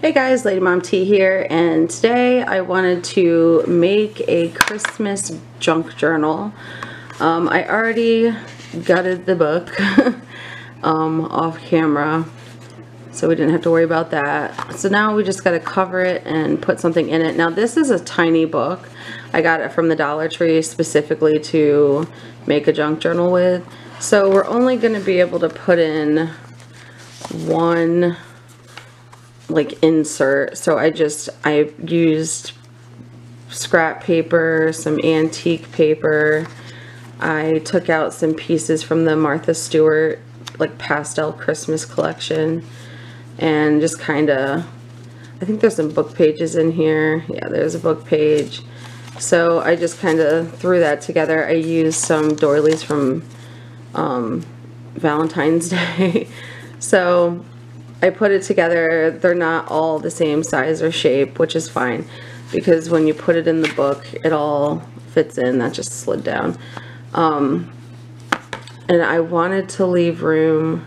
Hey guys, Lady Mom T here, and today I wanted to make a Christmas junk journal. I already gutted the book off camera, so we didn't have to worry about that. So now we just got to cover it and put something in it. Now this is a tiny book. I got it from the Dollar Tree specifically to make a junk journal with. So we're only going to be able to put in one insert. So I used scrap paper, some antique paper. I took out some pieces from the Martha Stewart pastel Christmas collection, and just kind of, I think there's some book pages in here. Yeah, there's a book page. So I just kind of threw that together. I used some doilies from Valentine's Day. So I put it together. They're not all the same size or shape, which is fine, because when you put it in the book, it all fits in. That just slid down. And I wanted to leave room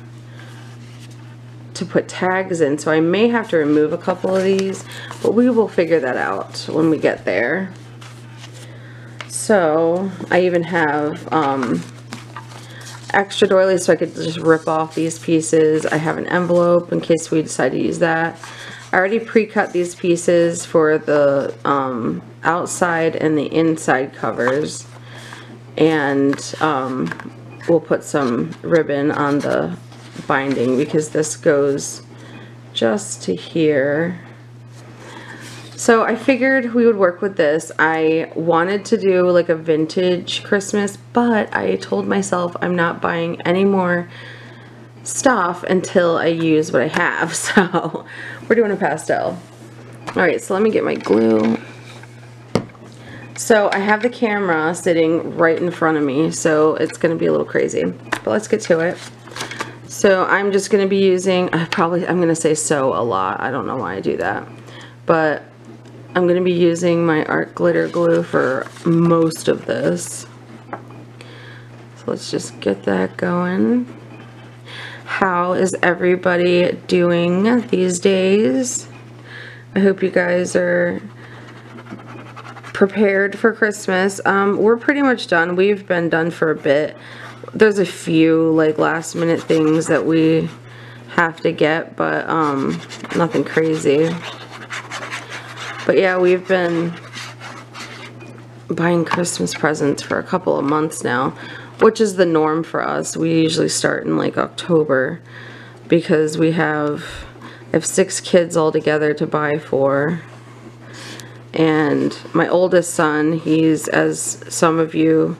to put tags in, so I may have to remove a couple of these, but we will figure that out when we get there. So I even have extra doilies so I could just rip off these pieces. I have an envelope in case we decide to use that. I already pre-cut these pieces for the outside and the inside covers, and we'll put some ribbon on the binding because this goes just to here. So I figured we would work with this. I wanted to do like a vintage Christmas, but I told myself I'm not buying any more stuff until I use what I have. So we're doing a pastel. Alright, so let me get my glue. So I have the camera sitting right in front of me, so it's going to be a little crazy. But let's get to it. So I'm just going to be using, I'm going to say so a lot. I don't know why I do that. But I'm going to be using my art glitter glue for most of this. So let's just get that going. How is everybody doing these days? I hope you guys are prepared for Christmas. We're pretty much done. We've been done for a bit. There's a few last minute things that we have to get, but nothing crazy. But yeah, we've been buying Christmas presents for a couple of months now, which is the norm for us. We usually start in October because I have 6 kids all together to buy for. And my oldest son, he's, as some of you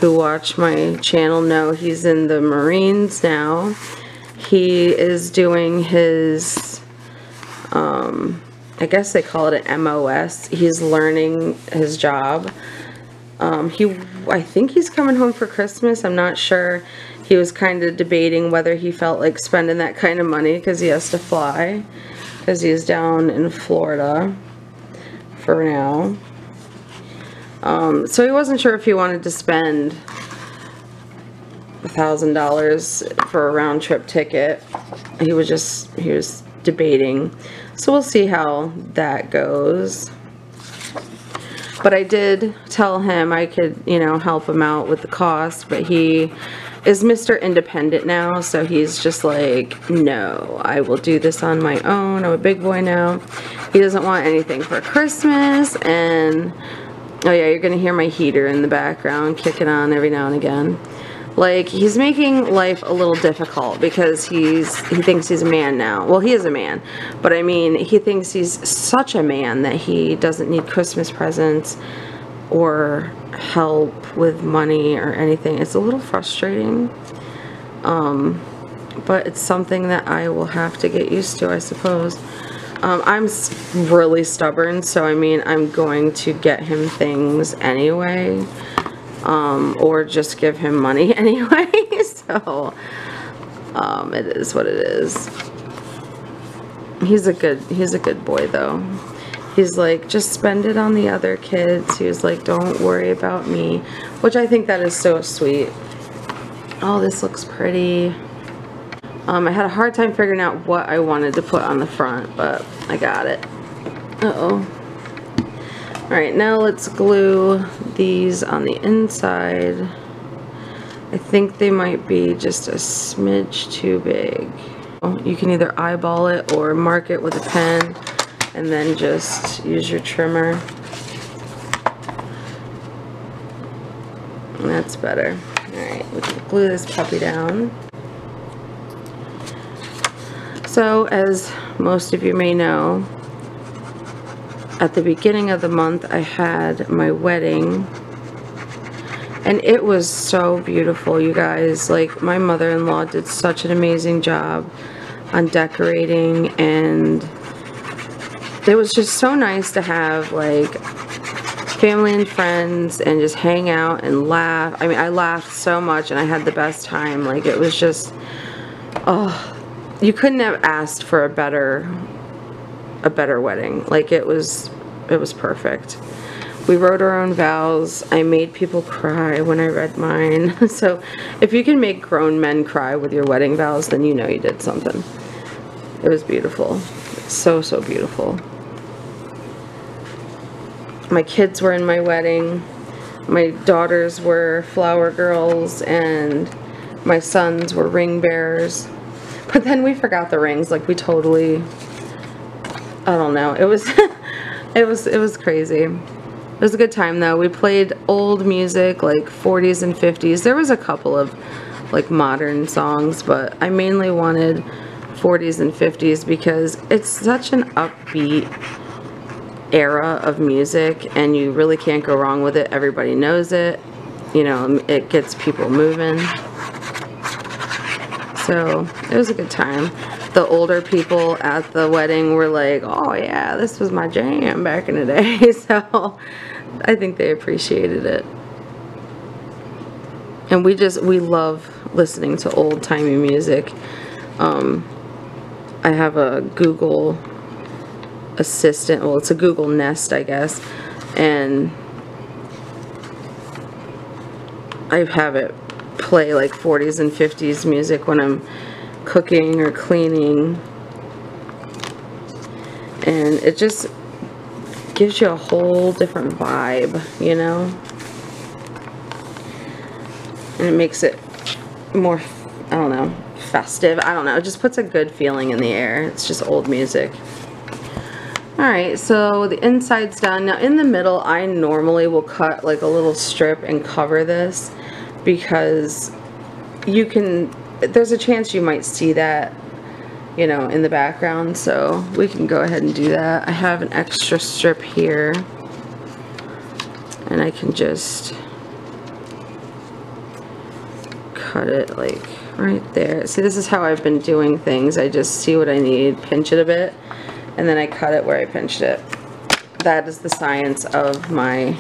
who watch my channel know, he's in the Marines now. He is doing his I guess they call it an MOS. He's learning his job. I think he's coming home for Christmas. I'm not sure. He was kind of debating whether he felt like spending that kind of money because he has to fly, because he's down in Florida for now. So he wasn't sure if he wanted to spend $1,000 for a round trip ticket. He was debating. So we'll see how that goes. But I did tell him I could, help him out with the cost, but he is Mr. Independent now, so he's just like, no, I will do this on my own. I'm a big boy now. He doesn't want anything for Christmas, and oh yeah, you're gonna hear my heater in the background kicking on every now and again. He's making life a little difficult because he thinks he's a man now. Well, he is a man, but I mean, he thinks he's such a man that he doesn't need Christmas presents or help with money or anything. It's a little frustrating, but it's something that I will have to get used to, I suppose. I'm really stubborn, so I mean, I'm going to get him things anyway. Or just give him money anyway. So it is what it is. He's a good boy though. He's like, just spend it on the other kids. He was like, don't worry about me, which I think that is so sweet. Oh, this looks pretty. I had a hard time figuring out what I wanted to put on the front, but I got it. Uh-oh. Alright, now let's glue these on the inside. I think they might be just a smidge too big. You can either eyeball it or mark it with a pen and then just use your trimmer. And that's better. Alright, we can glue this puppy down. So, as most of you may know, at the beginning of the month I had my wedding, and it was so beautiful, you guys. Like, my mother-in-law did such an amazing job on decorating, and it was just so nice to have like family and friends and just hang out and laugh. I mean, I laughed so much and I had the best time. Like, it was just, oh, you couldn't have asked for a better wedding. Like, it was perfect. We wrote our own vows. I made people cry when I read mine. So if you can make grown men cry with your wedding vows, then you know you did something. It was beautiful. So, so beautiful. My kids were in my wedding. My daughters were flower girls and my sons were ring bearers. But then we forgot the rings. Like, we totally, I don't know. It was it was crazy. It was a good time though. We played old music, like 40s and 50s. There was a couple of like modern songs, but I mainly wanted 40s and 50s because it's such an upbeat era of music and you really can't go wrong with it. Everybody knows it. You know, it gets people moving. So it was a good time. The older people at the wedding were like, oh yeah, this was my jam back in the day. So I think they appreciated it. And we love listening to old-timey music. I have a Google Assistant, well, it's a Google Nest, I guess, and I have it play like 40s and 50s music when I'm cooking or cleaning, and it just gives you a whole different vibe, you know, and it makes it more, I don't know, festive. I don't know, it just puts a good feeling in the air. It's just old music. Alright, so the inside's done. Now in the middle, I normally will cut like a little strip and cover this because you can, there's a chance you might see that, you know, in the background, so we can go ahead and do that. I have an extra strip here and I can just cut it like right there. See, this is how I've been doing things. I just see what I need, pinch it a bit, and then I cut it where I pinched it. That is the science of my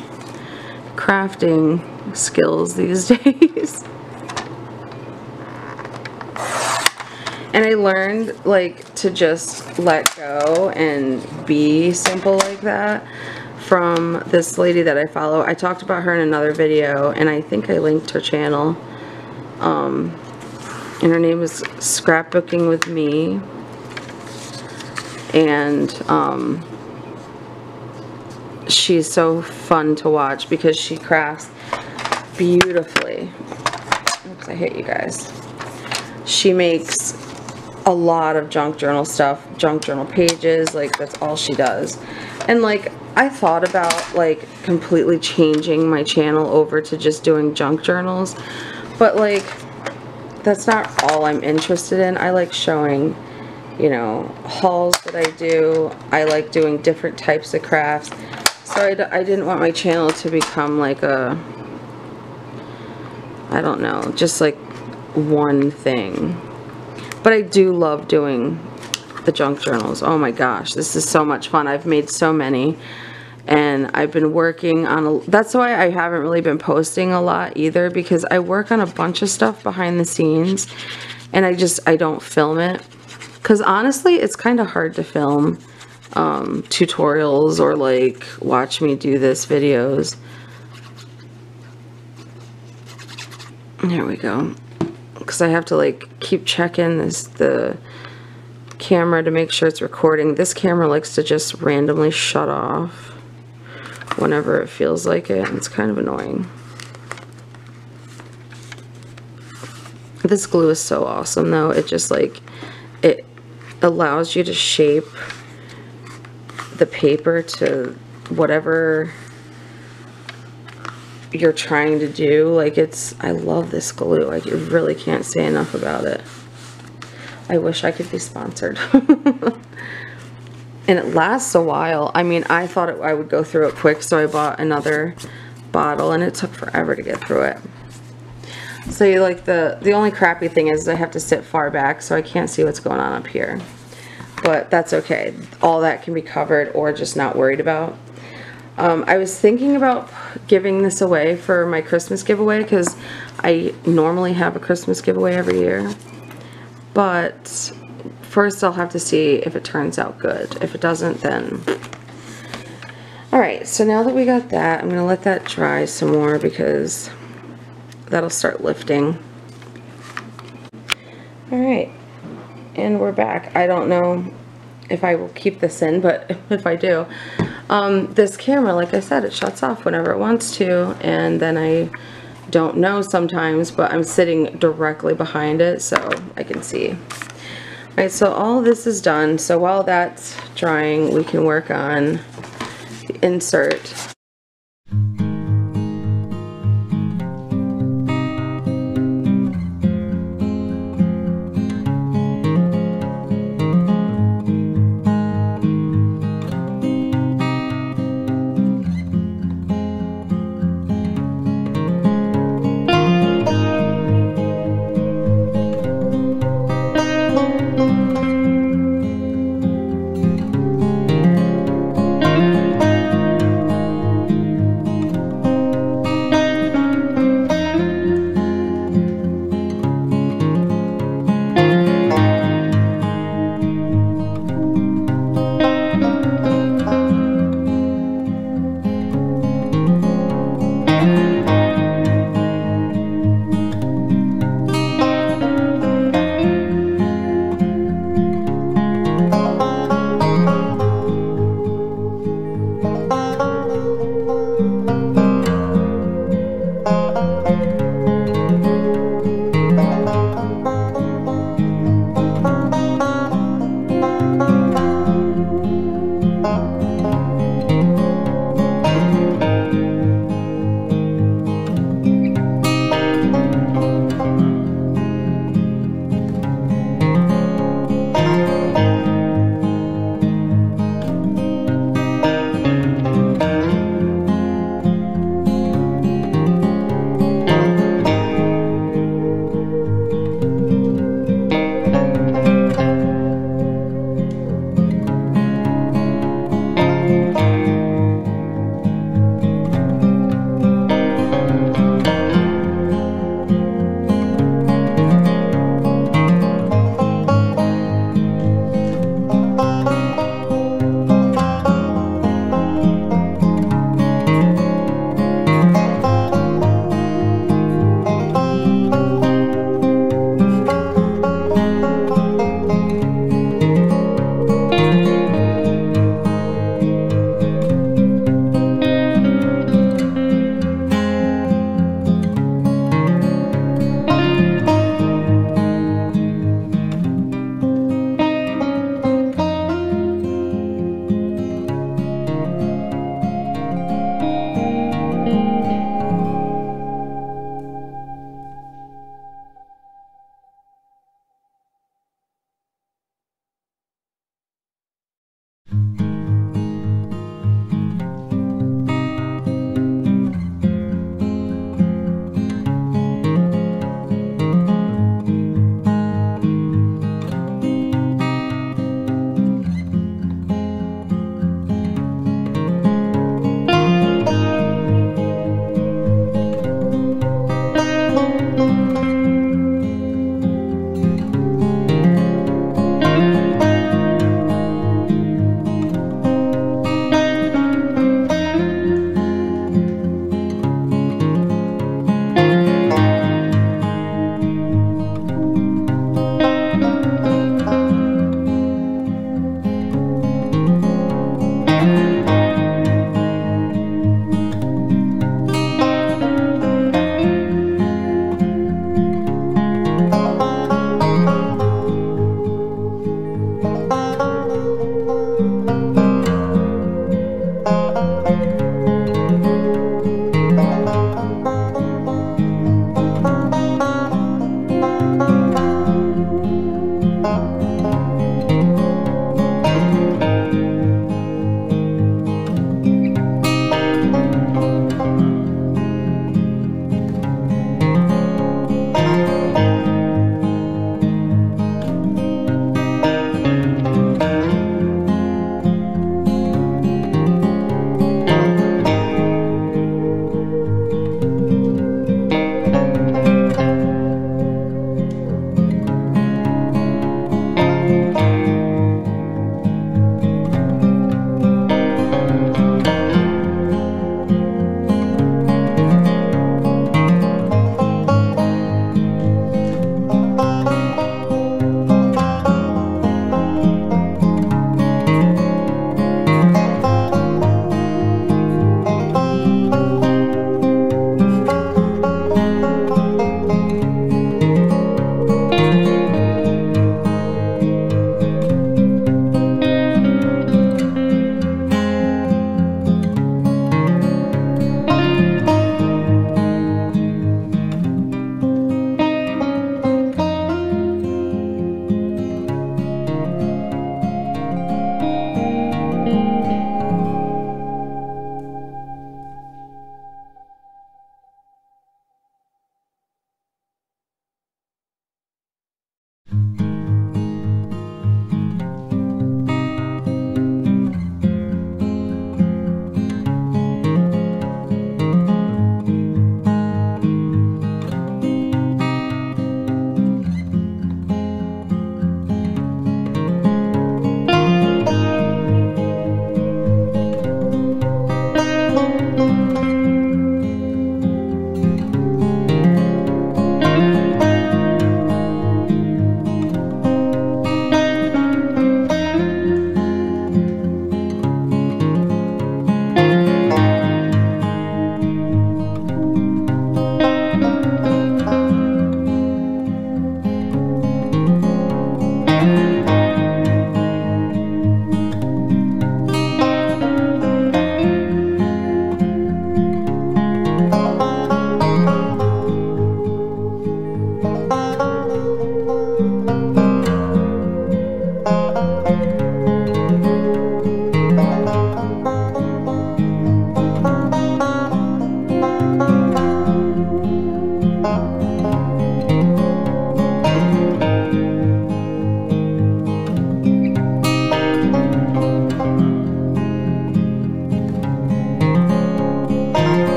crafting skills these days. And I learned like to just let go and be simple like that from this lady that I follow. I talked about her in another video and I think I linked her channel. And her name is Scrapbooking with Me. And she's so fun to watch because she crafts beautifully. Oops, I hate you guys. She makes a lot of junk journal stuff, junk journal pages, like that's all she does. And like I thought about like completely changing my channel over to just doing junk journals, but like that's not all I'm interested in. I like showing, you know, hauls that I do. I like doing different types of crafts. So I didn't want my channel to become like a, I don't know, just like one thing. But I do love doing the junk journals. Oh my gosh, this is so much fun. I've made so many. And I've been working on, that's why I haven't really been posting a lot either, because I work on a bunch of stuff behind the scenes and I don't film it. Because honestly, it's kind of hard to film tutorials or like watch me do this videos. There we go. because I have to like keep checking the camera to make sure it's recording. This camera likes to just randomly shut off whenever it feels like it, and it's kind of annoying. This glue is so awesome though. It just like, it allows you to shape the paper to whatever you're trying to do. Like, I love this glue. I really can't say enough about it. I wish I could be sponsored. And it lasts a while. I mean, I thought I would go through it quick, so I bought another bottle, and it took forever to get through it. So like the only crappy thing is I have to sit far back, so I can't see what's going on up here. But that's okay. All that can be covered or just not worried about. I was thinking about giving this away for my Christmas giveaway, because I normally have a Christmas giveaway every year. But first I'll have to see if it turns out good. If it doesn't, then... Alright, so now that we got that, I'm going to let that dry some more because that'll start lifting. Alright, and we're back. I don't know if I will keep this in, but if I do. This camera, like I said, it shuts off whenever it wants to, and then I don't know sometimes, but I'm sitting directly behind it so I can see. Alright, so all this is done. So while that's drying, we can work on the insert.